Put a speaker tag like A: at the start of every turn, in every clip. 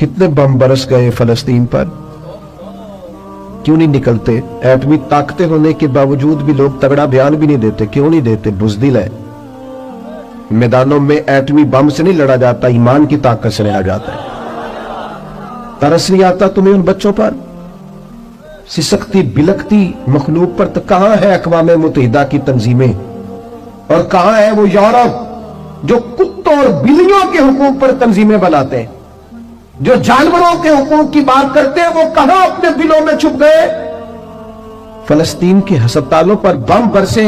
A: कितने बम बरस गए फलस्तीन पर, क्यों नहीं निकलते? एटमी ताकतें होने के बावजूद भी लोग तगड़ा बयान भी नहीं देते। क्यों नहीं देते? बुज़दिल है। मैदानों में एटमी बम से नहीं लड़ा जाता, ईमान की ताकत से लड़ा जाता है। तरस नहीं आता तुम्हें उन बच्चों पर, सिसकती बिलकती मखलूक पर? तो कहां है अक़वाम मुत्तहिदा की तंजीमें, और कहां है वो यूरोप जो कुत्तों और बिल्लियों के हुकूक पर तंजीमें बनाते हैं, जो जानवरों के हुकूक की बात करते हैं? वो कहां अपने दिलों में छुप गए? फलस्तीन के हस्पतालों पर बम बरसे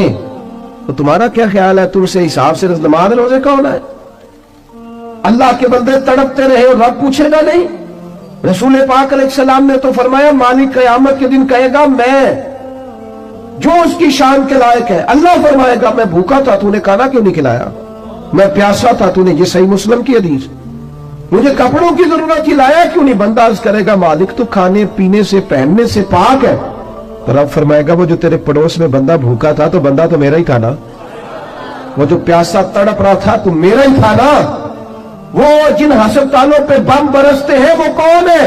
A: तो तुम्हारा क्या ख्याल है? तुमसे हिसाब से नमाज रोजे कौन है? अल्लाह के बंदे तड़पते रहे और रब पूछेगा नहीं? रसूल पाक अलैहिस्सलाम ने तो फरमाया, मालिक क़यामत के दिन कहेगा मैं जो उसकी शान के लायक है। अल्लाह फरमाएगा, मैं भूखा था, तूने खाना क्यों नहीं खिलाया? मैं प्यासा था, तूने, ये सही मुस्लिम की हदीस। मुझे कपड़ों की जरूरत थी, लाया क्यों नहीं? बंदा अर्ज करेगा, मालिक तो खाने पीने से पहनने से पाक है। तो रब फरमाएगा, वो जो तेरे पड़ोस में बंदा भूखा था तो बंदा तो मेरा ही था ना, वो जो प्यासा तड़प रहा था तो मेरा ही था ना। वो जिन अस्पतालों पे बम बरसते हैं वो कौन है?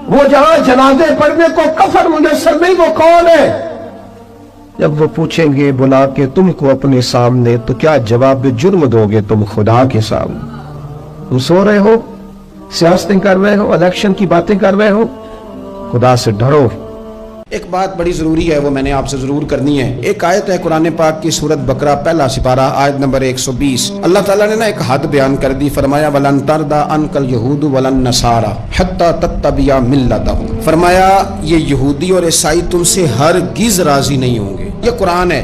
A: वो जहां जनाजे पढ़ने को कफन मुयस्सर नहीं, वो कौन है? जब वो पूछेंगे बुला के तुमको अपने सामने, तो क्या जवाब जुर्म दोगे तुम खुदा के सामने? तुम सो रहे हो, सियासतें कर रहे हो, इलेक्शन की बातें कर रहे हो? खुदा से डरो।
B: एक बात बड़ी ज़रूरी है, वो मैंने आपसे ज़रूर करनी है। एक आयत है कुरान पाक की, सूरत बकरा पहला सिपारा आयत नंबर 120। अल्लाह ताला ने ना एक हद बयान कर दी। फरमाया, वलन तरदा अनकल यहूद वलन नसारा हत्ता तत्तबिया मिल्लतहुम। फरमाया, ये यहूदी और ईसाई तुमसे हरगिज़ राजी नहीं होंगे। ये कुरान है,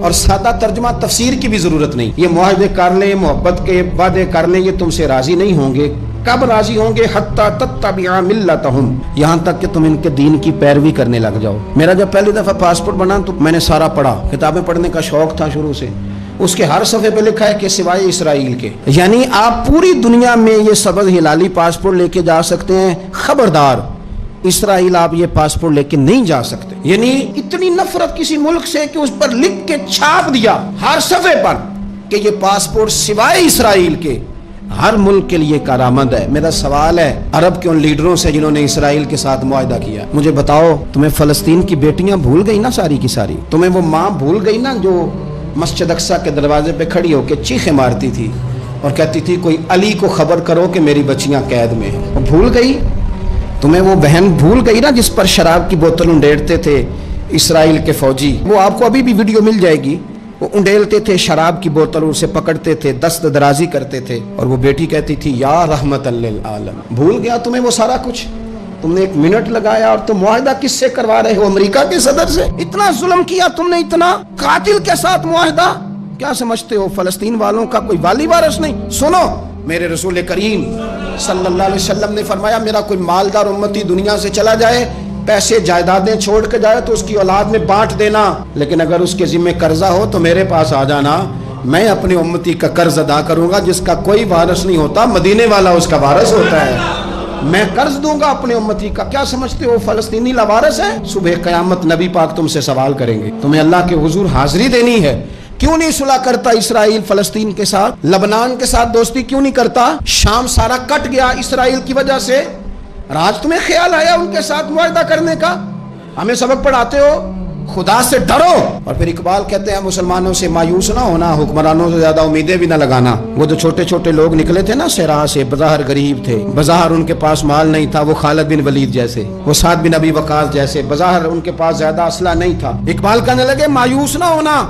B: और सादा तर्जुमा तफसीर की भी जरूरत नहीं। ये मुआहदे कर ले, मोहब्बत के वादे कर ले, ये तुमसे राजी नहीं होंगे। कब राजी होंगे? हत्ता तत्तबिया मिल्लतहुम, यहाँ तक कि तुम इनके दीन की पैरवी करने लग जाओ। मेरा जब पहली दफा पासपोर्ट बना तो मैंने सारा पढ़ा, किताबें पढ़ने का शौक था शुरू से। उसके हर सफ़े पे लिखा है कि सिवाय इसराइल के, यानी आप पूरी दुनिया में ये सबज हिलाली पासपोर्ट लेके जा सकते हैं, खबरदार इसराइल आप ये पासपोर्ट लेके नहीं जा सकते। यानी इतनी नफरत किसी मुल्क से कि उस पर लिख के छाप दिया हर सफ़े पर कि ये पासपोर्ट सिवाय इसराइल के हर मुल्क के लिए कारामद है। मेरा सवाल है अरब के उन लीडरों से जिन्होंने इसराइल के साथ मुआहदा किया, मुझे बताओ, तुम्हें फलस्तीन की बेटियां भूल गई ना सारी की सारी? तुम्हें वो माँ भूल गई ना जो मस्जिद अक्सा के दरवाजे पे खड़ी होकर चीखें मारती थी और कहती थी कोई अली को खबर करो कि मेरी बच्चियां कैद में हैं? वो भूल गई? तुम्हें वो बहन भूल गई ना जिस पर शराब की बोतल उंडेलते थे इसराइल के फौजी? वो आपको अभी भी वीडियो मिल जाएगी। वो उंडेलते थे शराब की बोतल, उसे पकड़ते थे, दस्त दराजी करते थे, और वो बेटी कहती थी या रहमतल लिल आलम। भूल गया तुम्हें वो सारा कुछ? तुमने एक मिनट लगाया और तुम मुआहदा किससे करवा रहे हो? अमेरिका के सदर से। इतना जुल्म किया तुमने, इतना कातिल के साथ मुआहदा। क्या समझते हो फलस्तीन वालों का कोई वाली वारिस नहीं? सुनो, मेरे रसूल करीम सल्लल्लाहु अलैहि वसल्लम ने फरमाया, मेरा कोई मालदार उम्मती दुनिया से चला जाए, पैसे जायदादें छोड़ के जाए तो उसकी औलाद में बांट देना, लेकिन अगर उसके जिम्मे कर्जा हो तो मेरे पास आ जाना, मैं अपने उम्मती का कर्ज अदा करूंगा। जिसका कोई वारिस नहीं होता, मदीने वाला उसका वारिस होता है। मैं कर्ज दूंगा अपने उम्मती का। क्या समझते हो फलस्तीनी लावारिस है? सुबह कयामत नबी पाक तुमसे सवाल करेंगे, तुम्हें अल्लाह के हुजूर हाजिरी देनी है। क्यों नहीं सुलह करता इसराइल फलस्तीन के साथ? लबनान के साथ दोस्ती क्यों नहीं करता? शाम सारा कट गया इसराइल की वजह से। आज तुम्हें ख्याल आया उनके साथ मुआहदा करने का? हमें सबक पढ़ाते हो, खुदा से डरो। और फिर इकबाल कहते हैं मुसलमानों से मायूस ना होना, हुक्मरानों से ज्यादा उम्मीदें भी ना लगाना। वो जो छोटे छोटे लोग निकले थे ना सहरा से, बज़ाहिर गरीब थे, बज़ाहिर उनके पास माल नहीं था, वो खालिद बिन वलीद जैसे, वो साद बिन अबी वकास जैसे, बज़ाहिर उनके पास ज्यादा असला नहीं था। इकबाल कहने लगे मायूस ना होना,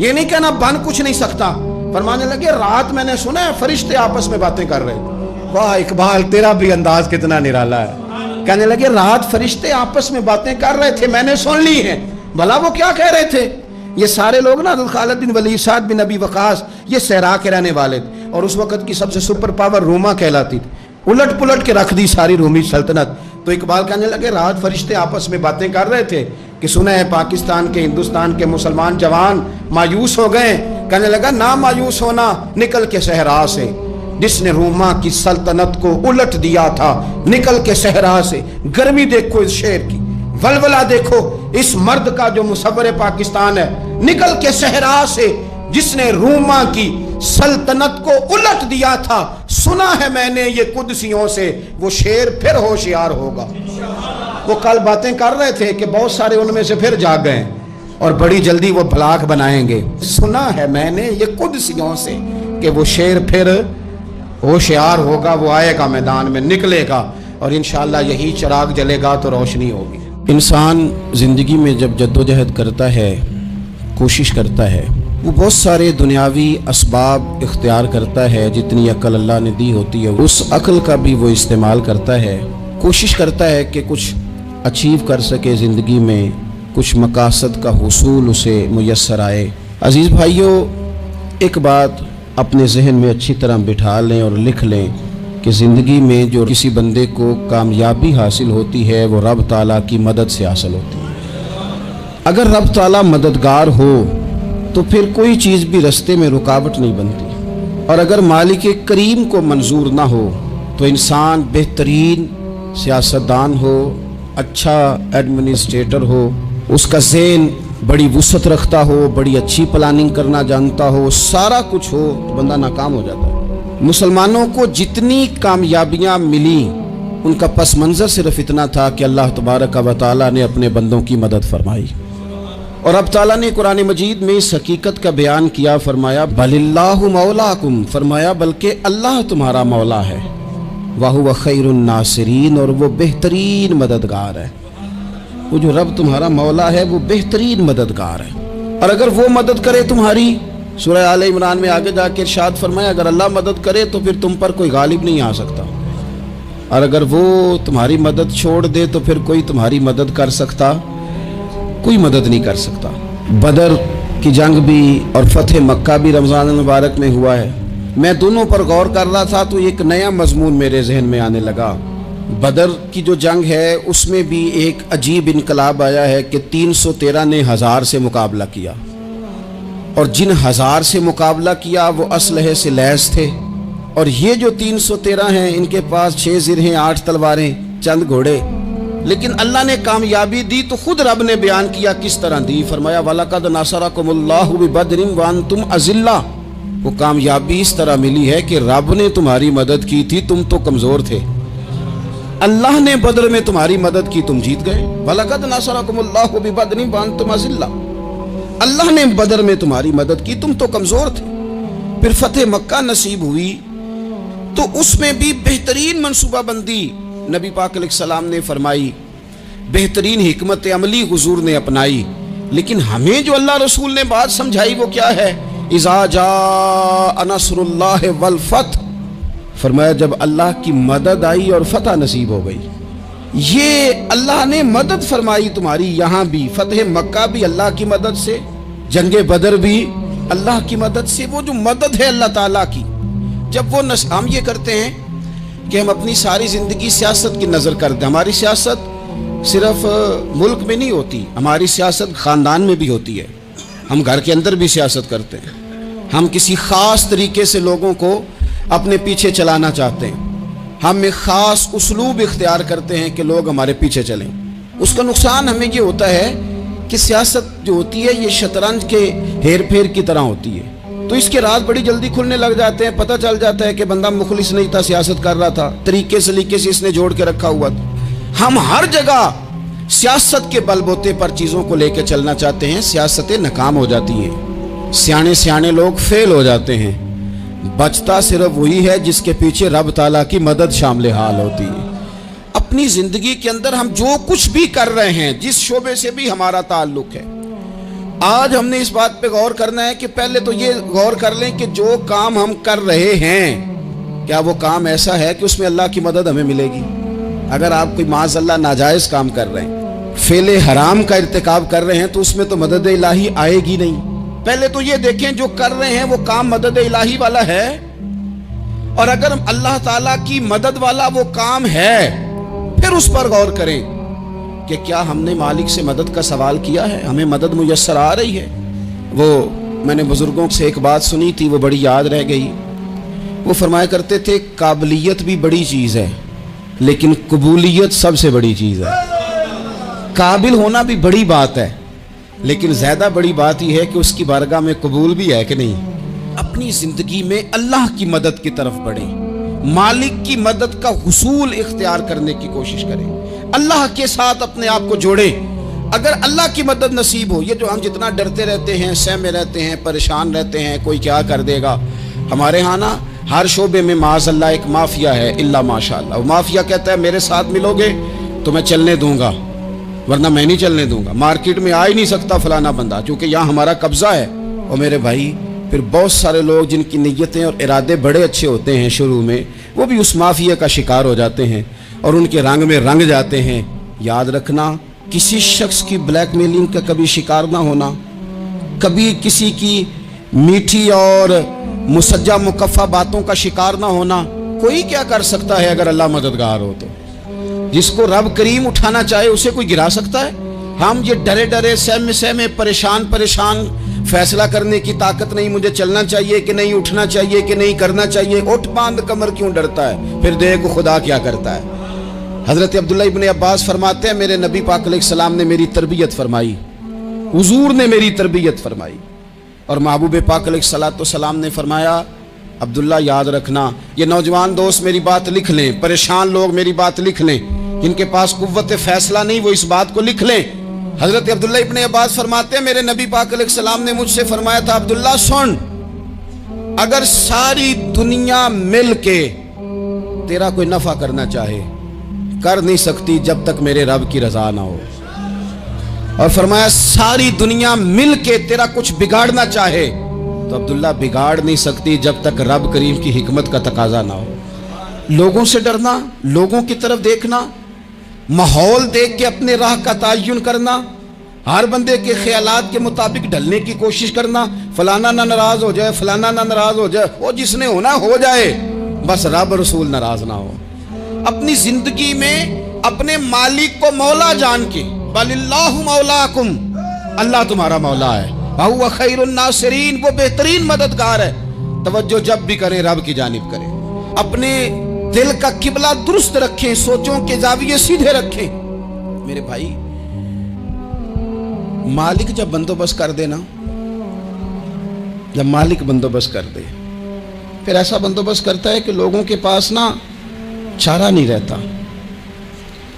B: ये नहीं कहना बन कुछ नहीं सकता। फरमाने लगे रात मैंने सुना है फरिश्ते आपस में बातें कर रहे। वाह इकबाल, तेरा भी अंदाज कितना निराला है। कहने लगे रात फरिश्ते आपस में बातें कर रहे थे, मैंने सुन ली है। भला वो क्या कह रहे थे? ये सारे लोग ना खालिद बिन वलीद, साद बिन अबी वकास, ये सहरा के रहने वाले थे, और उस वक्त की सबसे सुपर पावर रोमा कहलाती थी। उलट पुलट के रख दी सारी रोमी सल्तनत। तो इकबाल कहने लगे रात फरिश्ते आपस में बातें कर रहे थे कि सुना है पाकिस्तान के, हिंदुस्तान के मुसलमान जवान मायूस हो गए। कहने लगा ना मायूस होना, निकल के सहरा से, जिसने रोमा की सल्तनत को उलट दिया था, निकल के सहरा से। गर्मी देखो इस शेर की, वलवला देखो इस मर्द का जो मुसव्वर पाकिस्तान है, निकल के सहरा से, जिसने रोमा की सल्तनत को उलट दिया था, सुना है मैंने ये कुदसियों से, वो शेर फिर होशियार होगा। वो कल बातें कर रहे थे कि बहुत सारे उनमें से फिर जाग गए और बड़ी जल्दी वो भलाक बनाएंगे। सुना है मैंने ये कुदसियों से कि वो शेर फिर होशियार होगा, वो आएगा मैदान में, निकलेगा और इंशाअल्लाह यही चिराग जलेगा तो रोशनी होगी। इंसान ज़िंदगी में जब जद्दोजहद करता है, कोशिश करता है, वो बहुत सारे दुनियावी असबाब इख्तियार करता है। जितनी अक्ल अल्लाह ने दी होती है उस अक्ल का भी वो इस्तेमाल करता है, कोशिश करता है कि कुछ अचीव कर सके ज़िंदगी में, कुछ मकासद का हुसूल उसे मुयस्सर आए। अज़ीज़ भाइयों, एक बात अपने जहन में अच्छी तरह बिठा लें और लिख लें कि ज़िंदगी में जो किसी बंदे को कामयाबी हासिल होती है वो रब ताला की मदद से हासिल होती है। अगर रब ताला मददगार हो तो फिर कोई चीज़ भी रास्ते में रुकावट नहीं बनती, और अगर मालिक करीम को मंजूर ना हो तो इंसान बेहतरीन सियासतदान हो, अच्छा एडमिनिस्ट्रेटर हो, उसका ज़हन बड़ी वुसअत रखता हो, बड़ी अच्छी प्लानिंग करना जानता हो, सारा कुछ हो, तो बंदा नाकाम हो जाता है। मुसलमानों को जितनी कामयाबियाँ मिली उनका पस मंज़र सिर्फ इतना था कि अल्लाह तबारक व तआला ने अपने बंदों की मदद फरमाई। और अब ताला ने कुरान मजीद में इस हकीकत का बयान किया, फरमाया बलिल्लाहु मौलाकुम, फरमाया बल्कि अल्लाह तुम्हारा मौला है, वहुव खैरुन नासिरीन, और वो बेहतरीन मददगार है। वो जो रब तुम्हारा मौला है वो बेहतरीन मददगार है। और अगर वो मदद करे तुम्हारी, सूरह आले इमरान में आगे जाके इरशाद फरमाया अगर अल्लाह मदद करे तो फिर तुम पर कोई गालिब नहीं आ सकता, और अगर वो तुम्हारी मदद छोड़ दे तो फिर कोई तुम्हारी मदद कर सकता, कोई मदद नहीं कर सकता। बदर की जंग भी और फतेह मक्का भी रमज़ान मुबारक में हुआ है। मैं दोनों पर गौर कर रहा था तो एक नया मजमून मेरे जहन में आने लगा। बदर की जो जंग है उसमें भी एक अजीब इनकलाब आया है कि 313 ने 1000 से मुकाबला किया, और जिन 1000 से मुकाबला किया वो असलहे से लैस थे, और ये जो 313 हैं इनके पास 6 जिरहें, 8 तलवारें, चंद घोड़े। लेकिन अल्लाह ने कामयाबी दी तो खुद रब ने बयान किया किस तरह दी, फरमाया वलक़द नसरकुमुल्लाहु बिबदरिन व अंतुम अज़िल्ला। वो कामयाबी इस तरह मिली है कि रब ने तुम्हारी मदद की थी, तुम तो कमज़ोर थे, अल्लाह ने बदर में तुम्हारी मदद की, तुम जीत गए। वलक़द नसरकुमुल्लाहु बिबदरिन व अंतुम अज़िल्ला, अल्लाह ने बदर में तुम्हारी मदद की, तुम तो कमज़ोर थे। फिर फतेह मक्का नसीब हुई तो उसमें भी बेहतरीन मनसूबाबंदी नबी पाक अलैहिस्सलाम ने फरमाई, बेहतरीन हिकमत अमली हुजूर ने अपनाई। लेकिन हमें जो अल्लाह रसूल ने बात समझाई वो क्या है, इज़ा जाअ नस्रुल्लाह वल फतह, फरमाया जब अल्लाह की मदद आई और फतह नसीब हो गई। ये अल्लाह ने मदद फरमाई तुम्हारी, यहाँ भी फतेह मक्का भी अल्लाह की मदद से, जंगे बदर भी अल्लाह की मदद से। वो जो मदद है अल्लाह ताला की, जब वो हम ये करते हैं कि हम अपनी सारी ज़िंदगी सियासत की नज़र कर दें। हमारी सियासत सिर्फ मुल्क में नहीं होती, हमारी सियासत ख़ानदान में भी होती है, हम घर के अंदर भी सियासत करते हैं। हम किसी ख़ास तरीके से लोगों को अपने पीछे चलाना चाहते हैं, हम एक ख़ास उसलूब इख्तियार करते हैं कि लोग हमारे पीछे चलें। उसका नुकसान हमें ये होता है कि सियासत जो होती है ये शतरंज के हेर फेर की तरह होती है, तो इसके राज बड़ी जल्दी खुलने लग जाते हैं। पता चल जाता है कि बंदा मुखलिस नहीं था, सियासत कर रहा था, तरीके सलीके से इसने जोड़ के रखा हुआ था। हम हर जगह सियासत के बलबूते पर चीज़ों को लेकर चलना चाहते हैं, सियासतें नाकाम हो जाती हैं, सियाने सियाने लोग फेल हो जाते हैं। बचता सिर्फ वही है जिसके पीछे रब ताला की मदद शामिल हाल होती है। अपनी ज़िंदगी के अंदर हम जो कुछ भी कर रहे हैं, जिस शोबे से भी हमारा ताल्लुक है, आज हमने इस बात पे गौर करना है कि पहले तो ये गौर कर लें कि जो काम हम कर रहे हैं क्या वो काम ऐसा है कि उसमें अल्लाह की मदद हमें मिलेगी। अगर आप कोई माज़अल्लाह नाजायज़ काम कर रहे हैं, फेले हराम का इर्तिकाब कर रहे हैं, तो उसमें तो मदद इलाही आएगी नहीं। पहले तो ये देखें जो कर रहे हैं वो काम मदद इलाही वाला है, और अगर अल्लाह ताला की मदद वाला वो काम है फिर उस पर गौर करें कि क्या हमने मालिक से मदद का सवाल किया है, हमें मदद मुयस्सर आ रही है। वो मैंने बुजुर्गों से एक बात सुनी थी, वो बड़ी याद रह गई। वो फरमाया करते थे काबिलियत भी बड़ी चीज़ है लेकिन कबूलियत सबसे बड़ी चीज़ है। काबिल होना भी बड़ी बात है लेकिन ज़्यादा बड़ी बात यह है कि उसकी बारगाह में कबूल भी है कि नहीं। अपनी ज़िंदगी में अल्लाह की मदद की तरफ बढ़ें। मालिक की मदद का हुसूल इख्तियार करने की कोशिश करें, अल्लाह के साथ अपने आप को जोड़े। अगर अल्लाह की मदद नसीब हो, ये जो हम जितना डरते रहते हैं, सहमे रहते हैं, परेशान रहते हैं, कोई क्या कर देगा, हमारे यहाँ ना हर शोबे में माज़अल्लाह एक माफिया है, इल्ला माशाअल्लाह। वो माफिया कहता है मेरे साथ मिलोगे तो मैं चलने दूंगा, वरना मैं नहीं चलने दूंगा। मार्केट में आ ही नहीं सकता फलाना बंदा, क्योंकि यहाँ हमारा कब्जा है। और मेरे भाई, फिर बहुत सारे लोग जिनकी नीयतें और इरादे बड़े अच्छे होते हैं शुरू में, वो भी उस माफिया का शिकार हो जाते हैं और उनके रंग में रंग जाते हैं। याद रखना, किसी शख्स की ब्लैकमेलिंग का कभी शिकार ना होना, कभी किसी की मीठी और मुसज्जा मुकफ़ा बातों का शिकार ना होना। कोई क्या कर सकता है अगर अल्लाह मददगार हो तो? जिसको रब करीम उठाना चाहे उसे कोई गिरा सकता है? हम ये डरे डरे सहमे सहमे परेशान परेशान फैसला करने की ताकत नहीं, मुझे चलना चाहिए कि नहीं, उठना चाहिए कि नहीं, करना चाहिए, उठ बांध कमर क्यों डरता है? फिर देखो खुदा क्या करता है। हजरत अब्दुल्ला इब्ने अब्बास फरमाते हैं, मेरे नबी पाक अलैहिस्सलाम ने मेरी तरबियत फरमाई, हुजूर ने मेरी तरबियत फरमाई। और महबूब पाक अलैहिस्सलाम ने फरमाया, अब्दुल्ला याद रखना, ये नौजवान दोस्त मेरी बात लिख लें, परेशान लोग मेरी बात लिख लें, जिनके पास कुव्वत फैसला नहीं वो इस बात को लिख लें। हजरत अब्दुल्ला इब्ने अब्बास फरमाते हैं, मेरे नबी पाक अलैहिस्सलाम ने मुझसे फरमाया था, अब्दुल्ला सुन, अगर सारी दुनिया मिल के तेरा कोई नफा करना चाहे, कर नहीं सकती जब तक मेरे रब की रजा ना हो। और फरमाया सारी दुनिया मिल के तेरा कुछ बिगाड़ना चाहे तो अब्दुल्ला बिगाड़ नहीं सकती जब तक रब करीम की हिकमत का तकाजा ना हो। लोगों से डरना, लोगों की तरफ देखना, माहौल देख के अपने राह का तयन करना, हर बंदे के ख्यालात के मुताबिक ढलने की कोशिश करना, फलाना ना नाराज हो जाए, फलाना ना नाराज हो जाए, वो जिसने होना हो जाए, बस रब रसूल नाराज ना हो। अपनी जिंदगी में अपने मालिक को मौला जान के, बलिल्लाहु मौलाकुम, अल्लाह तुम्हारा मौला है, वहुवा खैरुन नासिरीन, वो बेहतरीन मददगार है। तवज्जो जब भी करें रब की जानिब करें, अपने दिल का किबला दुरुस्त रखें, सोचों के जाविये सीधे रखें। मेरे भाई, मालिक जब बंदोबस्त कर दे ना, जब मालिक बंदोबस्त कर दे, फिर ऐसा बंदोबस्त करता है कि लोगों के पास ना चारा नहीं रहता।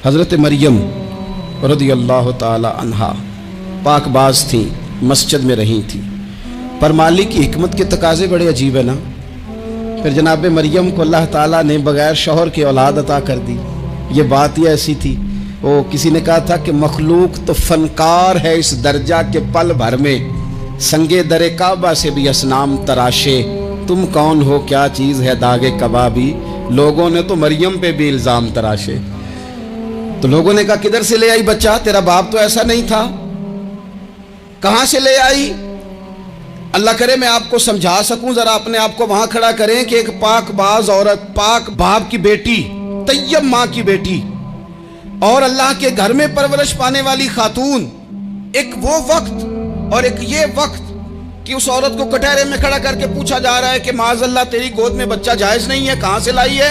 B: हजरत मरियम रदियल्लाहु ताला अन्हा पाकबाज थी, मस्जिद में रही थी, पर मालिक की हिकमत के तकाजे बड़े अजीब है ना। फिर जनाब मरियम को अल्लाह ताला ने बगैर शौहर की औलाद अता कर दी। ये बात ही ऐसी थी, वो किसी ने कहा था कि मखलूक तो फनकार है इस दर्जा के पल भर में, संगे दरे काबा से भी असनाम तराशे, तुम कौन हो क्या चीज़ है दागे कबाबी। लोगों ने तो मरियम पे भी इल्ज़ाम तराशे। तो लोगों ने कहा किधर से ले आई बच्चा, तेरा बाप तो ऐसा नहीं था, कहां से ले आई? अल्लाह करे मैं आपको समझा सकूं, जरा अपने आप को वहां खड़ा करें कि एक पाकबाज औरत, पाक बाप की बेटी, तैयब माँ की बेटी और अल्लाह के घर में परवरिश पाने वाली खातून, एक वो वक्त और एक ये वक्त कि उस औरत को कटहरे में खड़ा करके पूछा जा रहा है कि माज़अल्लाह तेरी गोद में बच्चा जायज नहीं है, कहां से लाई है?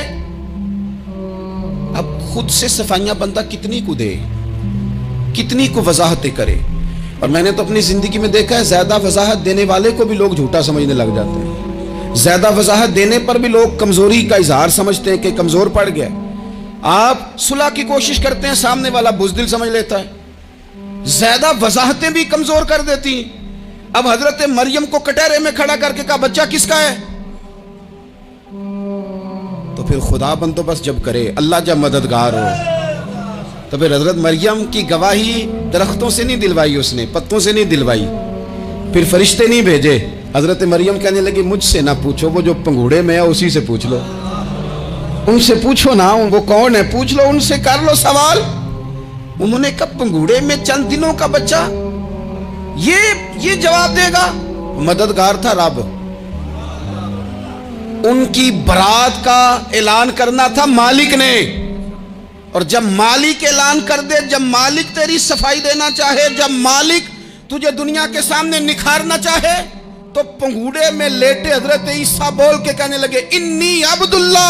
B: अब खुद से सफाइयां बंदा कितनी को दे, कितनी को वजाहतें करे। और मैंने तो अपनी जिंदगी में देखा है, ज्यादा वजाहत देने वाले को भी लोग झूठा समझने लग जाते हैं। ज्यादा वजाहत देने पर भी लोग कमजोरी का इजहार समझते हैं कि कमजोर पड़ गया। आप सुलह की कोशिश करते हैं, सामने वाला बुज़दिल समझ लेता है। ज्यादा वजाहतें भी कमजोर कर देती हैं। अब हजरत मरियम को कटहरे में खड़ा करके कहा बच्चा किसका है? तो फिर खुदा बंदोबस्त जब करे, अल्लाह जब मददगार हो, तो फिर हजरत मरियम की गवाही दरख्तों से नहीं दिलवाई, उसने पत्तों से नहीं दिलवाई, फिर फरिश्ते नहीं भेजे। हजरत मरियम कहने लगी मुझसे ना पूछो, वो जो पंगूड़े में है उसी से पूछ लो, उनसे पूछो ना, वो कौन है पूछ लो, उनसे कर लो सवाल। उन्होंने कहा पंगूड़े में चंद दिनों का बच्चा, ये जवाब देगा? मददगार था रब। उनकी बरात का ऐलान करना था मालिक ने, और जब मालिक ऐलान कर दे, जब मालिक तेरी सफाई देना चाहे, जब मालिक तुझे दुनिया के सामने निखारना चाहे, तो पंगूड़े में लेटे हजरत ईसा बोल के कहने लगे इन्नी अब्दुल्ला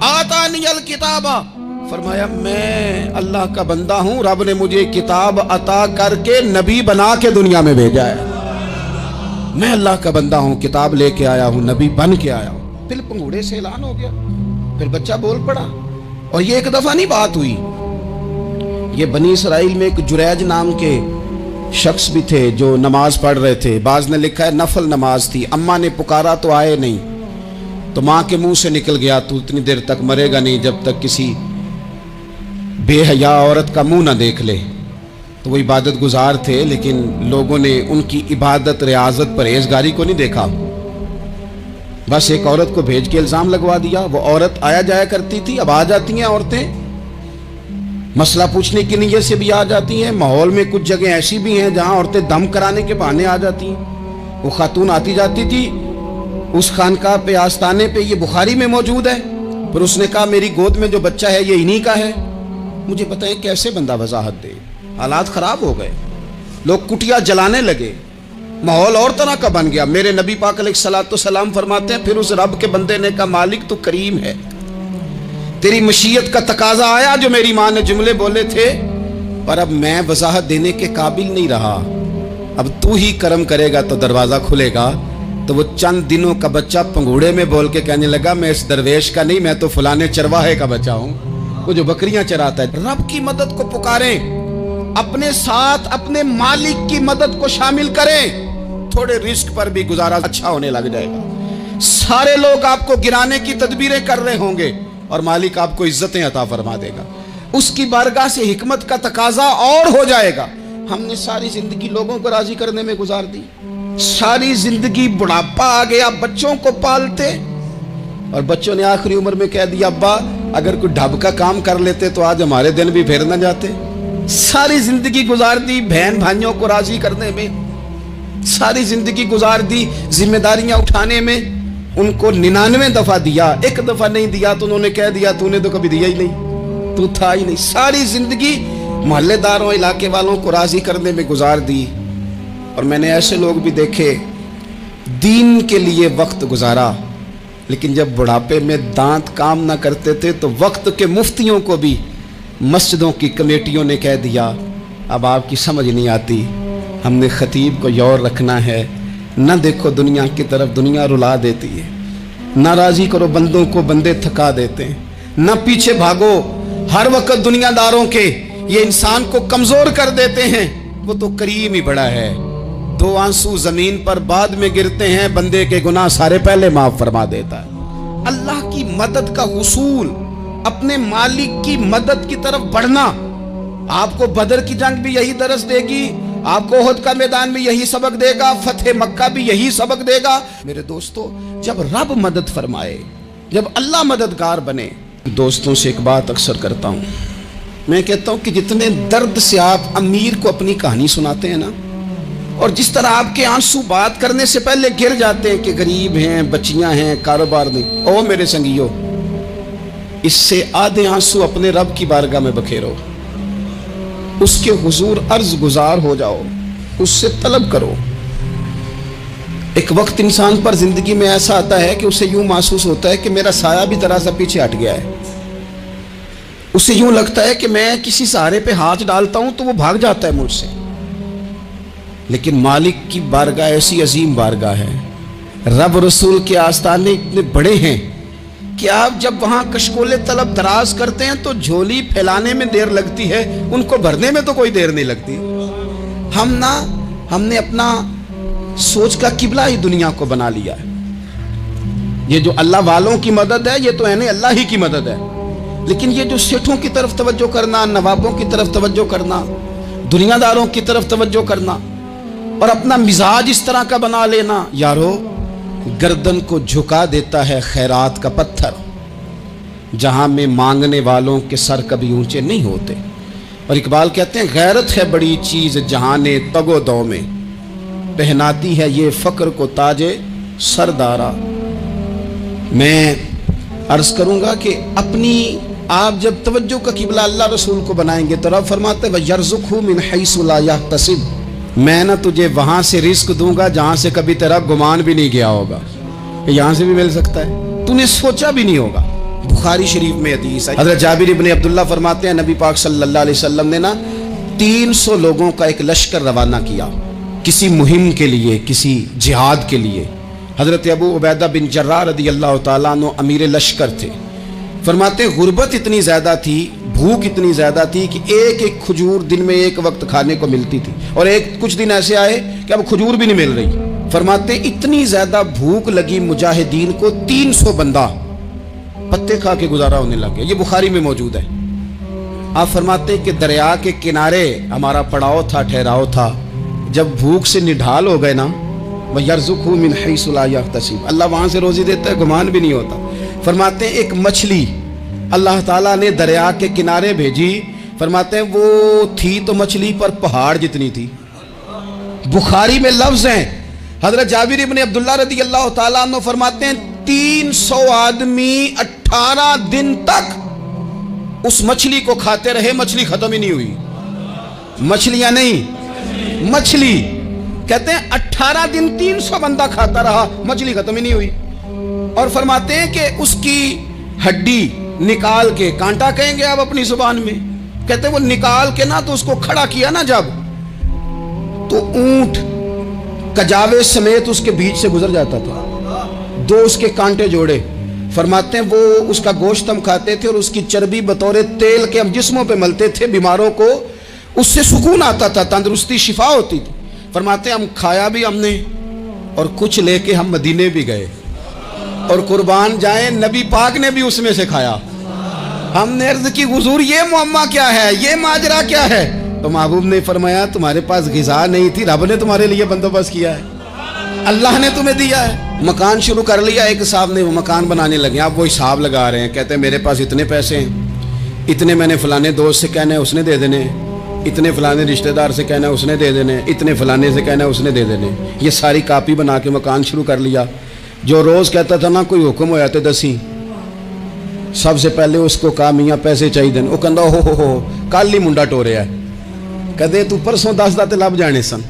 B: आतानी अल किताबा, फरमाया मैं अल्लाह का बंदा हूं, रब ने मुझे किताब अता करके नबी बना के दुनिया में भेजा है। मैं अल्लाह का बंदा हूं, किताब लेके आया हूं, नबी बन के आया हूं। फिर पंगूड़े से ऐलान हो गया। پھر بچہ بول پڑا. اور یہ ایک دفعہ نہیں بات ہوئی. یہ بنی اسرائیل میں ایک جریج نام کے شخص بھی تھے جو نماز پڑھ رہے تھے. بعض نے لکھا ہے نفل نماز تھی. اماں نے پکارا تو آئے نہیں, تو ماں کے منہ سے نکل گیا تو اتنی دیر تک مرے گا نہیں جب تک کسی بے حیا عورت کا منہ نہ دیکھ لے. تو وہ عبادت گزار تھے, لیکن لوگوں نے ان کی عبادت, ریاضت, پرہیزگاری کو نہیں دیکھا. بس ایک عورت کو بھیج کے الزام لگوا دیا. وہ عورت آیا جایا کرتی تھی, اب آ جاتی ہیں عورتیں, مسئلہ پوچھنے کی نیت سے بھی آ جاتی ہیں. ماحول میں کچھ جگہ ایسی بھی ہیں جہاں عورتیں دم کرانے کے بہانے آ جاتی ہیں. وہ خاتون آتی جاتی تھی اس خانقاہ پہ, آستانے پہ. یہ بخاری میں موجود ہے. پھر اس نے کہا میری گود میں جو بچہ ہے یہ انہی کا ہے. مجھے بتائیں کیسے بندہ وضاحت دے. حالات خراب ہو گئے, لوگ کٹیا جلانے لگے, ماحول اور طرح کا بن گیا. میرے نبی پاک علیہ الصلوۃ والسلام فرماتے ہیں پھر اس رب کے بندے نے کہا مالک تو کریم ہے, تیری مشیت کا تقاضا آیا جو میری ماں نے جملے بولے تھے, پر اب میں وضاحت دینے کے قابل نہیں رہا. اب تو ہی کرم کرے گا تو دروازہ کھلے گا. تو وہ چند دنوں کا بچہ پنگوڑے میں بول کے کہنے لگا میں اس درویش کا نہیں, میں تو فلانے چرواہے کا بچہ ہوں, وہ جو بکریاں چراتا ہے. رب کی مدد کو پکاریں, اپنے ساتھ اپنے مالک کی مدد کو شامل کریں. تھوڑے رزق پر بھی گزارا اچھا ہونے لگ جائے گا. سارے لوگ آپ کو گرانے کی تدبیریں کر رہے ہوں گے اور مالک آپ کو عزتیں عطا فرما دے گا. اس کی بارگاہ سے حکمت کا تقاضا اور ہو جائے گا. ہم نے ساری زندگی لوگوں کو راضی کرنے میں گزار دی. ساری زندگی بڑھاپا آ گیا بچوں کو پالتے, اور بچوں نے آخری عمر میں کہہ دیا ابا اگر کوئی ڈھب کا کام کر لیتے تو آج ہمارے دن بھی پھیر نہ جاتے. ساری زندگی گزار دی بہن بھائیوں کو راضی کرنے میں, ساری زندگی گزار دی ذمہ داریاں اٹھانے میں. ان کو 99 دفعہ دیا, ایک دفعہ نہیں دیا تو انہوں نے کہہ دیا تو نے تو کبھی دیا ہی نہیں, تو تھا ہی نہیں. ساری زندگی محلے داروں, علاقے والوں کو راضی کرنے میں گزار دی. اور میں نے ایسے لوگ بھی دیکھے دین کے لیے وقت گزارا, لیکن جب بڑھاپے میں دانت کام نہ کرتے تھے تو وقت کے مفتیوں کو بھی مسجدوں کی کمیٹیوں نے کہہ دیا اب آپ کی سمجھ نہیں آتی, ہم نے خطیب کو یور رکھنا ہے. نہ دیکھو دنیا کی طرف, دنیا رلا دیتی ہے. نہ راضی کرو بندوں کو, بندے تھکا دیتے ہیں. نہ پیچھے بھاگو ہر وقت دنیا داروں کے, یہ انسان کو کمزور کر دیتے ہیں. وہ تو کریم ہی بڑا ہے. 2 آنسو زمین پر بعد میں گرتے ہیں, بندے کے گناہ سارے پہلے معاف فرما دیتا ہے. اللہ کی مدد کا حصول, اپنے مالک کی مدد کی طرف بڑھنا. آپ کو بدر کی جنگ بھی یہی درس دے گی, آپ کو احد کا میدان بھی یہی سبق دے گا, فتح مکہ بھی یہی سبق دے گا. میرے دوستو, جب رب مدد فرمائے, جب اللہ مددگار بنے. دوستوں سے ایک بات اکثر کرتا ہوں, میں کہتا ہوں کہ جتنے درد سے آپ امیر کو اپنی کہانی سناتے ہیں نا, اور جس طرح آپ کے آنسو بات کرنے سے پہلے گر جاتے ہیں کہ غریب ہیں, بچیاں ہیں, کاروبار نہیں, او میرے سنگیو, اس سے آدھے آنسو اپنے رب کی بارگاہ میں بکھیرو, اس کے حضور عرض گزار ہو جاؤ, اس سے طلب کرو. ایک وقت انسان پر زندگی میں ایسا آتا ہے کہ اسے یوں محسوس ہوتا ہے کہ میرا سایہ بھی ذرا سا پیچھے ہٹ گیا ہے. اسے یوں لگتا ہے کہ میں کسی سہارے پہ ہاتھ ڈالتا ہوں تو وہ بھاگ جاتا ہے مجھ سے. لیکن مالک کی بارگاہ ایسی عظیم بارگاہ ہے, رب رسول کے آستانے اتنے بڑے ہیں کہ آپ جب وہاں کشکول طلب دراز کرتے ہیں تو جھولی پھیلانے میں دیر لگتی ہے, ان کو بھرنے میں تو کوئی دیر نہیں لگتی. ہم نے اپنا سوچ کا قبلہ ہی دنیا کو بنا لیا ہے. یہ جو اللہ والوں کی مدد ہے یہ تو ہے نہیں, اللہ ہی کی مدد ہے. لیکن یہ جو سیٹھوں کی طرف توجہ کرنا, نوابوں کی طرف توجہ کرنا, دنیا داروں کی طرف توجہ کرنا, اور اپنا مزاج اس طرح کا بنا لینا, یارو گردن کو جھکا دیتا ہے خیرات کا پتھر, جہاں میں مانگنے والوں کے سر کبھی اونچے نہیں ہوتے. اور اقبال کہتے ہیں غیرت ہے بڑی چیز جہان تگ و دو میں, پہناتی ہے یہ فقر کو تاج سردارا. میں عرض کروں گا کہ اپنی آپ جب توجہ کا قبلہ اللہ رسول کو بنائیں گے تو رب فرماتے ہیں وَيَرْزُقْهُ مِنْ حَيْثُ لَا يَحْتَسِبُ, میں نہ تجھے وہاں سے رزق دوں گا جہاں سے کبھی تیرا گمان بھی نہیں گیا ہوگا کہ یہاں سے بھی مل سکتا ہے, تو نے سوچا بھی نہیں ہوگا. بخاری شریف میں حدیث ہے, حضرت جابر ابن عبداللہ فرماتے ہیں نبی پاک صلی اللہ علیہ وسلم نے نا 300 لوگوں کا ایک لشکر روانہ کیا کسی مہم کے لیے, کسی جہاد کے لیے. حضرت ابو عبیدہ بن جراح رضی اللہ تعالیٰ عنہ امیر لشکر تھے. फरमाते गुर्बत इतनी ज़्यादा थी, भूख इतनी ज़्यादा थी कि एक एक खजूर दिन में एक वक्त खाने को मिलती थी, और कुछ दिन ऐसे आए कि अब खजूर भी नहीं मिल रही। फरमाते इतनी ज़्यादा भूख लगी मुजाहिदीन को, 300 बंदा पत्ते खा के गुजारा होने लग गया। ये बुखारी में मौजूद है। आप फरमाते कि दरिया के किनारे हमारा पड़ाव था, ठहराव था। जब भूख से निढाल हो गए ना, वयर्ज़ुक़हु मिन हैसु ला यहतसिब, अल्लाह वहाँ से रोज़ी देता है, गुमान भी नहीं होता। फरमाते हैं एक मछली अल्लाह ताला ने दरिया के किनारे भेजी। फरमाते हैं वो थी तो मछली पर पहाड़ जितनी थी। बुखारी में लफ्ज़ हैं, हज़रत जाबिर इब्न अब्दुल्लाह रज़ी अल्लाह ताला अन्हु फरमाते हैं 300 आदमी 18 दिन तक उस मछली को खाते रहे, मछली खत्म ही नहीं हुई। मछलियां नहीं, मछली। कहते हैं 18 दिन 300 बंदा खाता रहा, मछली खत्म ही नहीं हुई। और फरमाते हैं कि उसकी हड्डी निकाल के, कांटा कहेंगे आप अपनी जुबान में, कहते हैं वो निकाल के ना तो उसको खड़ा किया ना जब, तो ऊंट कजावे समेत उसके बीच से गुजर जाता था, 2 उसके कांटे जोड़े। फरमाते हैं वो उसका गोश्त हम खाते थे और उसकी चर्बी बतौर तेल के हम जिस्मों पे मलते थे, बीमारों को उससे सुकून आता था, तंदुरुस्ती शिफा होती थी। फरमाते हैं हम खाया भी हमने, और कुछ लेके हम मदीने भी गए, और कुर्बान जाए नबी पाक ने भी उसमें से खाया। हमने अर्ज की हुजूर ये मुअम्मा क्या है, ये माजरा क्या है? तो महबूब ने फरमाया तुम्हारे पास ग़िज़ा नहीं थी, रब ने तुम्हारे लिए बंदोबस्त किया है, अल्लाह ने तुम्हें दिया है। मकान शुरू कर लिया, एक साहब ने वो मकान बनाने लगे, आप वो हिसाब लगा रहे हैं, कहते हैं मेरे पास इतने पैसे हैं, इतने मैंने फलाने दोस्त से कहना है उसने दे देने, इतने फलाने रिश्तेदार से कहना है उसने दे देने, इतने फलाने से कहना है उसने दे देने। ये सारी कापी बना के मकान शुरू कर लिया। जो रोज़ कहता था ना कोई हुक्म होया तो दसी, सबसे पहले उसको कहा मियाँ पैसे चाहिए, वो कहता हो कल ही मुंडा टोरिया, कहते तू परसों 10 दाते लब जाने सन।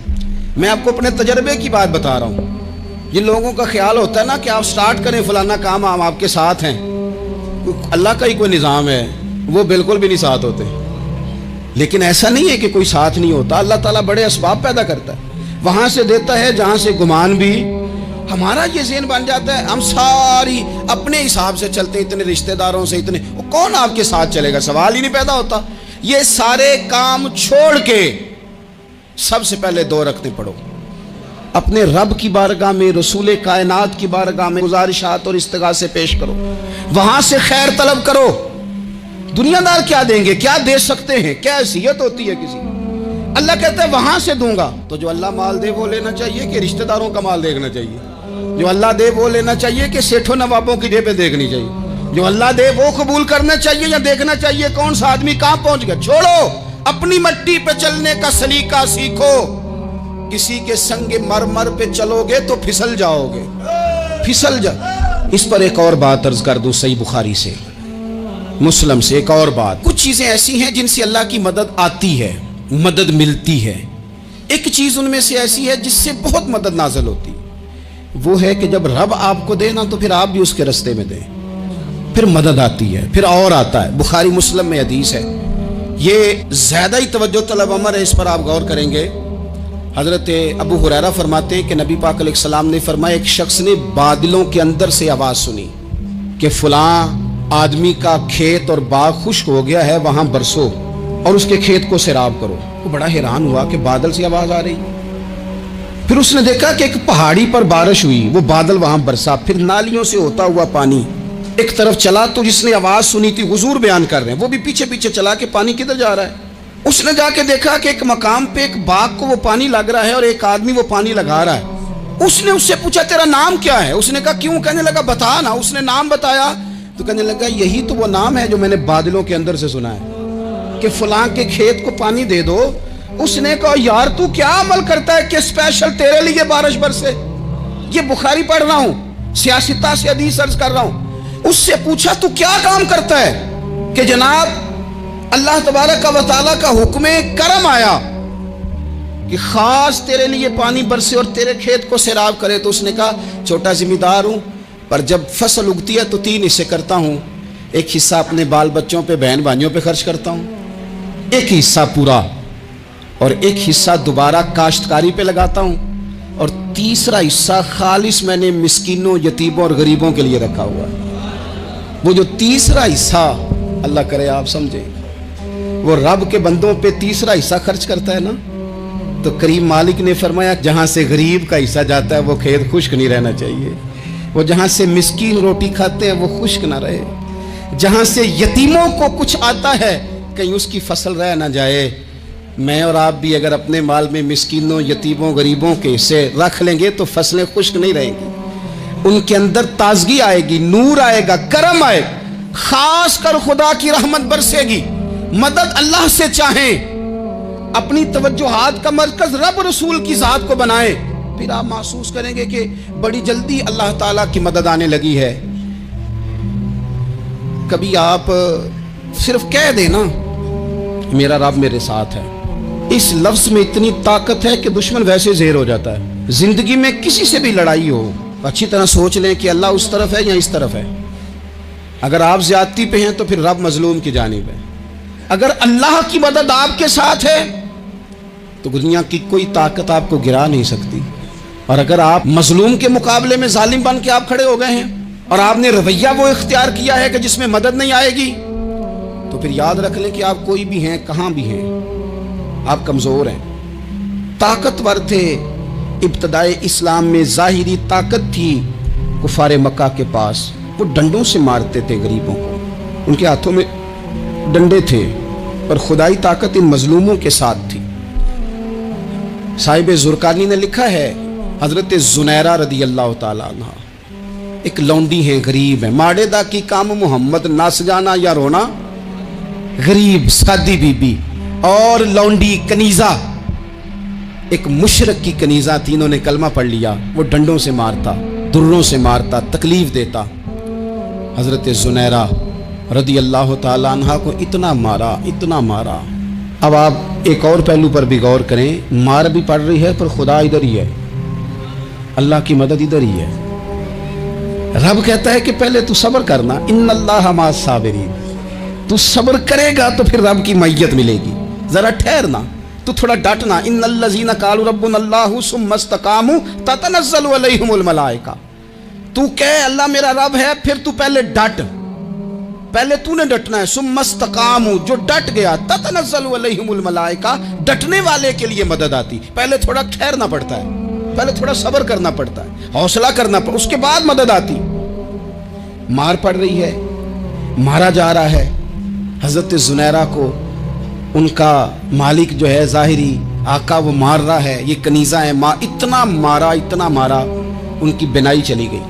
B: मैं आपको अपने तजर्बे की बात बता रहा हूँ। ये लोगों का ख्याल होता है ना कि आप स्टार्ट करें फलाना काम, हम आपके साथ हैं, अल्लाह का ही कोई निज़ाम है, वो बिल्कुल भी नहीं साथ होते। लेकिन ऐसा नहीं है कि कोई साथ नहीं होता, अल्लाह ताला बड़े असबाब पैदा करता है, वहाँ से देता है जहाँ से गुमान भी। हमारा ये ज़हन बन जाता है, हम सारी अपने हिसाब से चलते हैं, इतने रिश्तेदारों से, इतने, कौन आपके साथ चलेगा, सवाल ही नहीं पैदा होता। ये सारे काम छोड़ के सबसे पहले 2 रकअतें पढ़ो, अपने रब की बारगाह में, रसूल कायनात की बारगाह में गुजारिशात और इस्तिगासे पेश करो, वहां से खैर तलब करो। दुनियादार क्या देंगे, क्या दे सकते हैं, क्या हैसियत होती है किसी, अल्लाह कहता है वहां से दूंगा। तो जो अल्लाह माल दे वो लेना चाहिए कि रिश्तेदारों का माल देखना चाहिए? जो अल्लाह दे वो लेना चाहिए कि सेठों नवाबों की जेबें देखनी चाहिए? जो अल्लाह दे वो कबूल करना चाहिए या देखना चाहिए कौन सा आदमी कहां पहुंच गया? छोड़ो, अपनी मट्टी पे चलने का सलीका सीखो। किसी के संग मरमर पे चलोगे तो फिसल जाओगे, फिसल जा। इस पर एक और बात अर्ज कर दूं, सही बुखारी से, मुस्लिम से एक और बात। कुछ चीजें ऐसी हैं जिनसे अल्लाह की मदद आती है, मदद मिलती है। एक चीज उनमें से ऐसी है जिससे बहुत मदद नाज़िल होती है, वो है कि जब रब आपको दे ना तो फिर आप भी उसके रास्ते में दें, फिर मदद आती है, फिर और आता है। बुखारी मुस्लिम में हदीस है, ये ज्यादा ही तवज्जो तलब अमर है, इस पर आप गौर करेंगे। हजरत अबू हुरैरा फरमाते हैं कि नबी पाक अलैहिस्सलाम ने फरमाया एक शख्स ने बादलों के अंदर से आवाज सुनी कि फलां आदमी का खेत और बाग खुश्क हो गया है, वहां बरसो और उसके खेत को सैराब करो। वो बड़ा हैरान हुआ कि बादल से आवाज आ रही। फिर उसने देखा कि एक पहाड़ी पर बारिश हुई, वो बादल वहां बरसा, फिर नालियों से होता हुआ पानी एक तरफ चला। तो जिसने आवाज सुनी थी, हुजूर बयान कर रहे हैं, वो भी पीछे पीछे चला कि पानी किधर जा रहा है। उसने जाके देखा कि एक मकाम पे एक बाग को वो पानी लग रहा है और एक आदमी वो पानी लगा रहा है। उसने उससे पूछा तेरा नाम क्या है? उसने कहा क्यों? कहने लगा बता ना। उसने नाम बताया तो कहने लगा यही तो वो नाम है जो मैंने बादलों के अंदर से सुना है कि फलां के खेत को पानी दे दो। उसने कहा यार तू क्या अमल करता है कि स्पेशल तेरे लिए बारिश बरसे? ये बुखारी पढ़ रहा हूं, सियासता से हदीस अर्ज कर रहा हूं। उससे पूछा तू क्या काम करता है कि जनाब अल्लाह तबारक व तआला का हुक्म करम आया कि खास तेरे लिए पानी बरसे और तेरे खेत को सैराब करे। तो उसने कहा छोटा जिम्मेदार हूं, पर जब फसल उगती है तो 3 हिस्से करता हूं। एक हिस्सा अपने बाल बच्चों पे, बहन भाइयों पे खर्च करता हूं, एक हिस्सा पूरा, और एक हिस्सा दोबारा काश्तकारी पे लगाता हूं, और तीसरा हिस्सा खालिस मैंने मिस्कीनों, यतीमों और गरीबों के लिए रखा हुआ है। وہ جو تیسرا حصہ اللہ کرے آپ سمجھیں, وہ رب کے بندوں پہ تیسرا حصہ خرچ کرتا ہے نا, تو کریم مالک نے فرمایا جہاں سے غریب کا حصہ جاتا ہے وہ کھیت خشک نہیں رہنا چاہیے, وہ جہاں سے مسکین روٹی کھاتے ہیں وہ خشک نہ رہے, جہاں سے یتیموں کو کچھ آتا ہے کہیں اس کی فصل رہ نہ جائے. میں اور آپ بھی اگر اپنے مال میں مسکینوں, یتیموں, غریبوں کے حصے رکھ لیں گے تو فصلیں خشک نہیں رہیں گی, ان کے اندر تازگی آئے گی, نور آئے گا, کرم آئے گا, خاص کر خدا کی رحمت برسے گی. مدد اللہ سے چاہیں, اپنی توجہات کا مرکز رب رسول کی ذات کو بنائیں, پھر آپ محسوس کریں گے کہ بڑی جلدی اللہ تعالیٰ کی مدد آنے لگی ہے. کبھی آپ صرف کہہ دیں نا میرا رب میرے ساتھ ہے, اس لفظ میں اتنی طاقت ہے کہ دشمن ویسے زہر ہو جاتا ہے. زندگی میں کسی سے بھی لڑائی ہو, اچھی طرح سوچ لیں کہ اللہ اس طرف ہے یا اس طرف ہے. اگر آپ زیادتی پہ ہیں تو پھر رب مظلوم کی جانب ہے. اگر اللہ کی مدد آپ کے ساتھ ہے تو دنیا کی کوئی طاقت آپ کو گرا نہیں سکتی. اور اگر آپ مظلوم کے مقابلے میں ظالم بن کے آپ کھڑے ہو گئے ہیں اور آپ نے رویہ وہ اختیار کیا ہے کہ جس میں مدد نہیں آئے گی, تو پھر یاد رکھ لیں کہ آپ کوئی بھی ہیں, کہاں بھی ہیں, آپ کمزور ہیں. طاقتور تھے ابتدائے اسلام میں, ظاہری طاقت تھی کفار مکہ کے پاس, وہ ڈنڈوں سے مارتے تھے غریبوں کو, ان کے ہاتھوں میں ڈنڈے تھے, پر خدائی طاقت ان مظلوموں کے ساتھ تھی. صاحب زرقانی نے لکھا ہے حضرت زنیرہ رضی اللہ تعالیٰ عنہ ایک لونڈی ہیں, غریب ہیں, ماڑے دا کی کام محمد نس جانا یا رونا, غریب سادی بی بی اور لونڈی کنیزہ, ایک مشرک کی کنیزہ تھی, انہوں نے کلمہ پڑھ لیا. وہ ڈنڈوں سے مارتا, دروں سے مارتا, تکلیف دیتا. حضرت زنیرہ رضی اللہ تعالیٰ عنہ کو اتنا مارا, اتنا مارا. اب آپ ایک اور پہلو پر بھی غور کریں, مار بھی پڑ رہی ہے پر خدا ادھر ہی ہے, اللہ کی مدد ادھر ہی ہے. رب کہتا ہے کہ پہلے تو صبر کرنا, ان اللہ مع الصابرین, تو صبر کرے گا تو پھر رب کی معیت ملے گی. ذرا ٹھہرنا, تو تھوڑا ڈٹنا. ان الذین قالوا ربنا اللہ ثم استقاموا تتنزل علیہم الملائکہ, تو کہے اللہ میرا رب ہے, پھر تو پہلے ڈٹ, پہلے تو نے ڈٹنا ہے. ثم استقاموا, جو ڈٹ گیا, تتنزل علیہم الملائکہ, ڈٹنے والے کے لیے مدد آتی. پہلے تھوڑا ٹھہرنا پڑتا ہے, پہلے تھوڑا صبر کرنا پڑتا ہے, حوصلہ کرنا پڑتا, اس کے بعد مدد آتی. مار پڑ رہی ہے, مارا جا رہا ہے. حضرت زنیرہ کو ان کا مالک جو ہے ظاہری آقا وہ مار رہا ہے, یہ کنیزہ ہے, اتنا مارا, اتنا مارا, ان کی بینائی چلی گئی,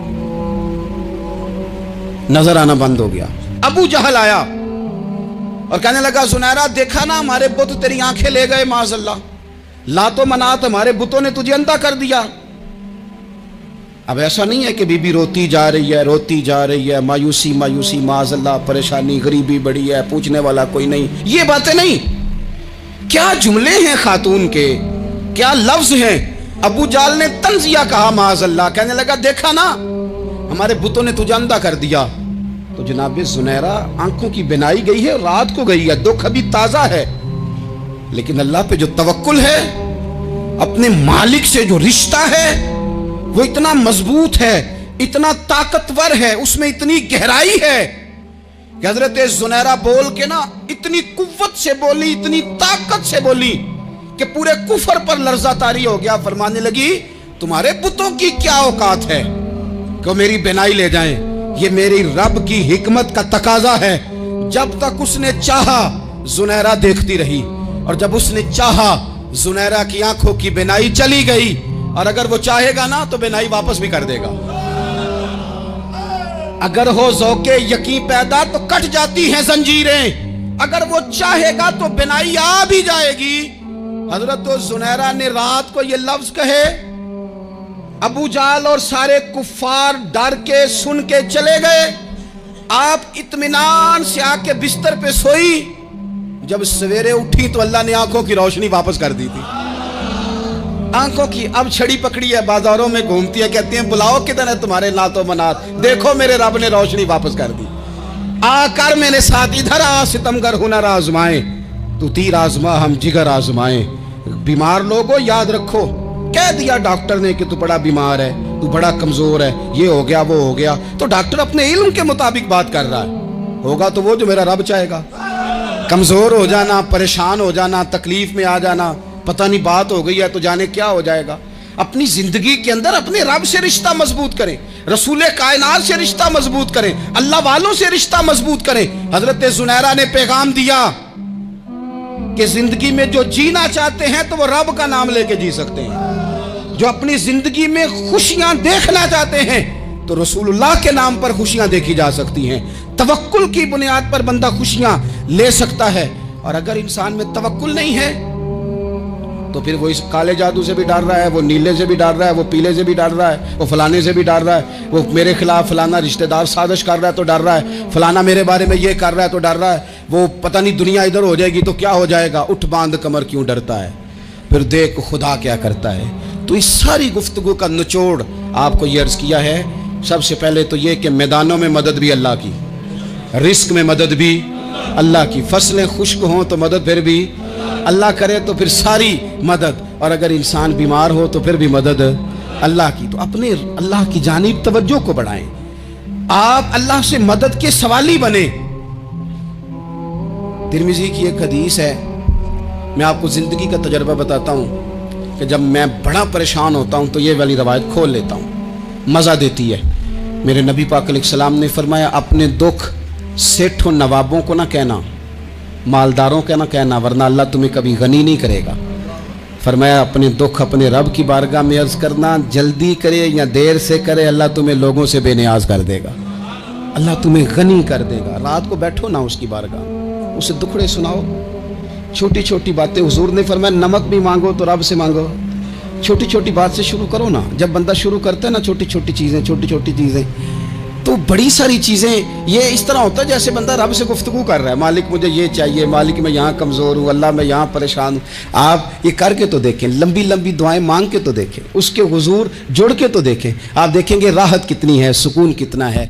B: نظر آنا بند ہو گیا. ابو جہل آیا اور کہنے لگا زنیرہ دیکھا نا ہمارے بت تیری آنکھیں لے گئے, معاذ اللہ, لات و منات ہمارے بتوں نے تجھے اندھا کر دیا. اب ایسا نہیں ہے کہ بی بی روتی جا رہی ہے, روتی جا رہی ہے, مایوسی مایوسی, معاذ اللہ, پریشانی, غریبی بڑی ہے, پوچھنے والا کوئی نہیں, یہ باتیں نہیں. کیا جملے ہیں خاتون کے, کیا لفظ ہیں. ابو جال نے تنزیہ کہا, معاذ اللہ, کہنے لگا دیکھا نا ہمارے بتوں نے تجھے اندھا کر دیا. تو جناب زنیرہ آنکھوں کی بینائی گئی ہے, رات کو گئی ہے, دکھ ابھی تازہ ہے, لیکن اللہ پہ جو توکل ہے, اپنے مالک سے جو رشتہ ہے وہ اتنا مضبوط ہے, اتنا طاقتور ہے, اس میں اتنی گہرائی ہے کہ حضرت زنیرہ بول کے نا اتنی قوت سے بولی, اتنی طاقت سے بولی کہ پورے کفر پر لرزہ طاری ہو گیا. فرمانے لگی تمہارے بتوں کی کیا اوقات ہے کہ میری بینائی لے جائیں, یہ میری رب کی حکمت کا تقاضا ہے. جب تک اس نے چاہا زنیرہ دیکھتی رہی, اور جب اس نے چاہا زنیرہ کی آنکھوں کی بینائی چلی گئی, اور اگر وہ چاہے گا نا تو بینائی واپس بھی کر دے گا. اگر ہو ذوق یقین پیدا تو کٹ جاتی ہیں زنجیریں, اگر وہ چاہے گا تو بینائی آ بھی جائے گی. حضرت زنیرہ نے رات کو یہ لفظ کہے, ابو جال اور سارے کفار ڈر کے سن کے چلے گئے. آپ اطمینان سے آ کے بستر پہ سوئی. جب سویرے اٹھی تو اللہ نے آنکھوں کی روشنی واپس کر دی تھی. آنکھوں کی اب چھڑی پکڑی ہے, بازاروں میں گھومتی ہے, کہتی ہیں بلاؤ کدھر ہے تمہارے نات و منات, دیکھو میرے رب نے روشنی واپس کر دی. آ کر میرے ساتھ ادھر آ, ستمگر ہنر آزمائیں, تو تیر آزما ہم جگر آزمائیں. بیمار لوگوں یاد رکھو, کہہ دیا ڈاکٹر نے کہ تو بڑا بیمار ہے, تو بڑا کمزور ہے, یہ ہو گیا وہ ہو گیا. تو ڈاکٹر اپنے علم کے مطابق بات کر رہا ہے, ہوگا تو وہ جو میرا رب چاہے گا. کمزور ہو جانا, پریشان ہو جانا, تکلیف میں آ جانا, پتہ نہیں بات ہو گئی ہے تو جانے کیا ہو جائے گا. اپنی زندگی کے اندر اپنے رب سے رشتہ مضبوط کریں, رسول کائنات سے رشتہ مضبوط کریں, اللہ والوں سے رشتہ مضبوط کریں. حضرت زنیرہ نے پیغام دیا کہ زندگی میں جو جینا چاہتے ہیں تو وہ رب کا نام لے کے جی سکتے ہیں. جو اپنی زندگی میں خوشیاں دیکھنا چاہتے ہیں تو رسول اللہ کے نام پر خوشیاں دیکھی جا سکتی ہیں. توکل کی بنیاد پر بندہ خوشیاں لے سکتا ہے. اور اگر انسان میں توکل نہیں ہے تو پھر وہ اس کالے جادو سے بھی ڈر رہا ہے, وہ نیلے سے بھی ڈر رہا ہے, وہ پیلے سے بھی ڈر رہا ہے, وہ فلانے سے بھی ڈر رہا ہے, وہ میرے خلاف فلانا رشتہ دار سازش کر رہا ہے تو ڈر رہا ہے, فلانا میرے بارے میں یہ کر رہا ہے تو ڈر رہا ہے, وہ پتہ نہیں دنیا ادھر ہو جائے گی تو کیا ہو جائے گا. اٹھ باندھ کمر کیوں ڈرتا ہے, پھر دیکھ خدا کیا کرتا ہے. تو اس ساری گفتگو کا نچوڑ آپ کو یہ عرض کیا ہے. سب سے پہلے تو یہ کہ میدانوں میں مدد بھی اللہ کی, رزق میں مدد بھی اللہ کی, فصلیں خشک ہوں تو مدد پھر بھی اللہ کرے, تو پھر ساری مدد. اور اگر انسان بیمار ہو تو پھر بھی مدد اللہ کی. تو اپنے اللہ کی جانب توجہ کو بڑھائیں, آپ اللہ سے مدد کے سوالی بنیں. ترمذی کی ایک حدیث ہے, میں آپ کو زندگی کا تجربہ بتاتا ہوں کہ جب میں بڑا پریشان ہوتا ہوں تو یہ والی روایت کھول لیتا ہوں, مزہ دیتی ہے. میرے نبی پاک علیہ السلام نے فرمایا اپنے دکھ سیٹھوں نوابوں کو نہ کہنا, مالداروں کا نہ کہنا, ورنہ اللہ تمہیں کبھی غنی نہیں کرے گا. فرمایا اپنے دکھ اپنے رب کی بارگاہ میں عرض کرنا, جلدی کرے یا دیر سے کرے اللہ تمہیں لوگوں سے بے نیاز کر دے گا, اللہ تمہیں غنی کر دے گا. رات کو بیٹھو نا اس کی بارگاہ, اسے دکھڑے سناؤ, چھوٹی چھوٹی باتیں. حضور نے فرمایا نمک بھی مانگو تو رب سے مانگو, چھوٹی چھوٹی بات سے شروع کرو نا. جب بندہ شروع کرتا ہے نا چھوٹی چھوٹی چیزیں تو بڑی ساری چیزیں یہ اس طرح ہوتا ہے جیسے بندہ رب سے گفتگو کر رہا ہے, مالک مجھے یہ چاہیے, مالک میں یہاں کمزور ہوں, اللہ میں یہاں پریشان ہوں. آپ یہ کر کے تو دیکھیں, لمبی لمبی دعائیں مانگ کے تو دیکھیں, اس کے حضور جڑ کے تو دیکھیں, آپ دیکھیں گے راحت کتنی ہے, سکون کتنا ہے.